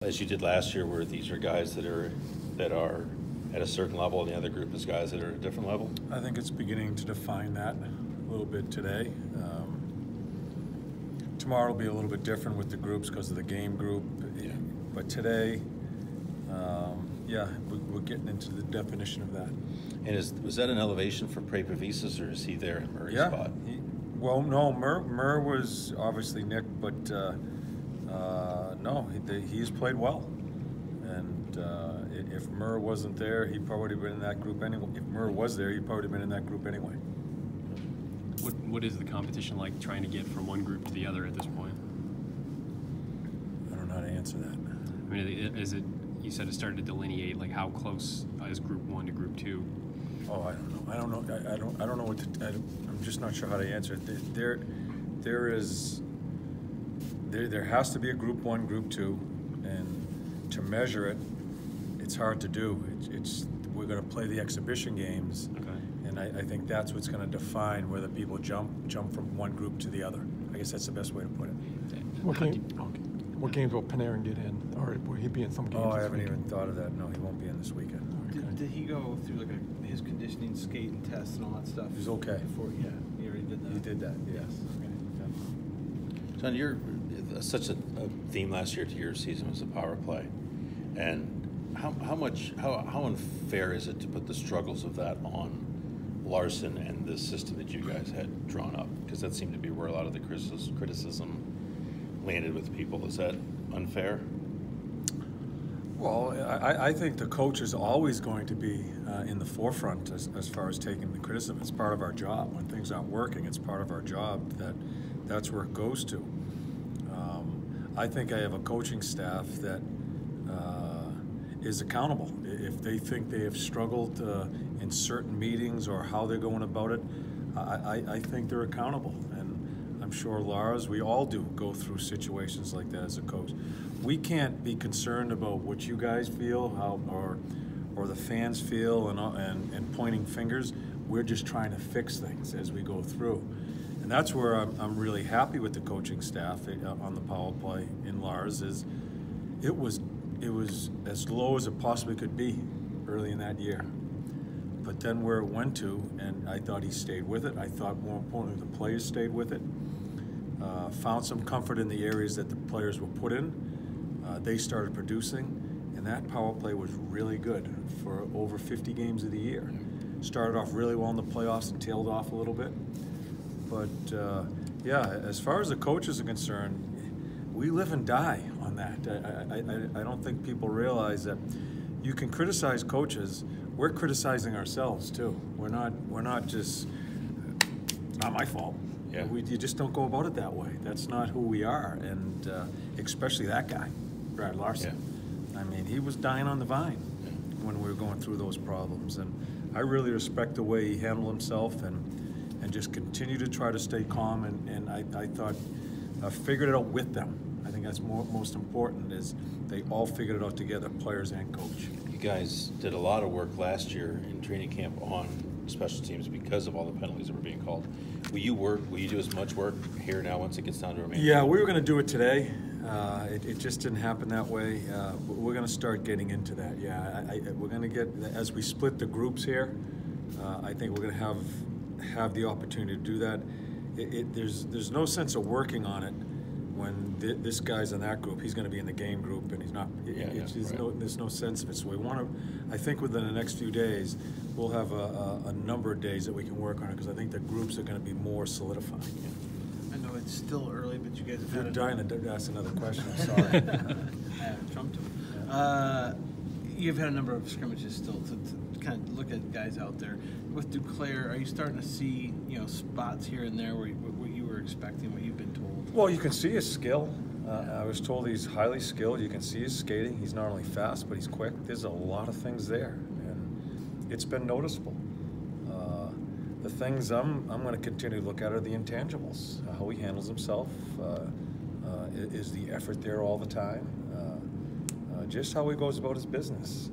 as you did last year, where these are guys that are at a certain level, and the other group is guys that are at a different level? I think it's beginning to define that a little bit today. Tomorrow will be a little bit different with the groups because of the game group. Yeah. But today, yeah, we're getting into the definition of that. And was that an elevation for preseason, or is he there in Murray's spot? Well, no, Murr was obviously Nick, but no, he's played well. And if Murr wasn't there, he'd probably been in that group anyway. If Murr was there, he'd probably been in that group anyway. What is the competition like trying to get from one group to the other at this point? I don't know how to answer that. I mean, is it? You said it started to delineate like how close is Group 1 to Group 2? Oh, I don't know. I don't know what to. I'm just not sure how to answer it. There has to be a Group 1, Group 2, and to measure it, it's hard to do. We're going to play the exhibition games, okay, and I think that's what's going to define whether people jump from one group to the other. I guess that's the best way to put it. What games will Panarin get in, or will he be in some games? Oh, I haven't even thought of that. No, he won't be in this weekend. Okay. Did he go through like his conditioning, skate, and test and all that stuff? He's okay. Before, yeah, he already did that. He did that. Yes. Okay. John, you're such a theme last year to your season was the power play, and how unfair is it to put the struggles of that on Larson and the system that you guys had drawn up? Because that seemed to be where a lot of the criticism landed with people. Is that unfair? Well, I think the coach is always going to be in the forefront as far as taking the criticism. It's part of our job. When things aren't working, it's part of our job that's where it goes to. I think I have a coaching staff that is accountable. If they think they have struggled in certain meetings or how they're going about it, I think they're accountable. And I'm sure Lars, we all do go through situations like that as a coach. We can't be concerned about what you guys feel, or the fans feel, and pointing fingers. We're just trying to fix things as we go through. And that's where I'm really happy with the coaching staff on the power play in Lars. Is it was as low as it possibly could be early in that year. But then where it went to, and I thought he stayed with it. I thought more importantly the players stayed with it. Found some comfort in the areas that the players were put in. They started producing, and that power play was really good for over 50 games of the year. Started off really well in the playoffs and tailed off a little bit. But yeah, as far as the coaches are concerned, we live and die on that. I don't think people realize that you can criticize coaches. We're criticizing ourselves too. We're not just, it's not my fault. Yeah. You just don't go about it that way. That's not who we are, and especially that guy, Brad Larson. Yeah. I mean, he was dying on the vine when we were going through those problems, and I really respect the way he handled himself and just continue to try to stay calm, and I thought figured it out with them. I think that's most important, is they all figured it out together, players and coach. You guys did a lot of work last year in training camp on special teams because of all the penalties that were being called. Will you do as much work here now once it gets down to a main? Yeah, we were going to do it today. It just didn't happen that way. We're going to start getting into that. Yeah, we're going to get, as we split the groups here, I think we're going to have the opportunity to do that. There's no sense of working on it when this guy's in that group. He's going to be in the game group, and he's not. There's no sense of it. So we want to. I think within the next few days, we'll have a number of days that we can work on it, because I think the groups are going to be more solidified. I know it's still early, but you guys have You're had dying to ask another question. I'm sorry. I haven't trumped him. You've had a number of scrimmages still to kind of look at guys out there. With Duclair, are you starting to see spots here and there where what you were expecting, what you've been told? Well, you can see his skill. I was told he's highly skilled. You can see his skating. He's not only fast, but he's quick. There's a lot of things there, and it's been noticeable. The things I'm going to continue to look at are the intangibles. How he handles himself. Is the effort there all the time? Just how he goes about his business.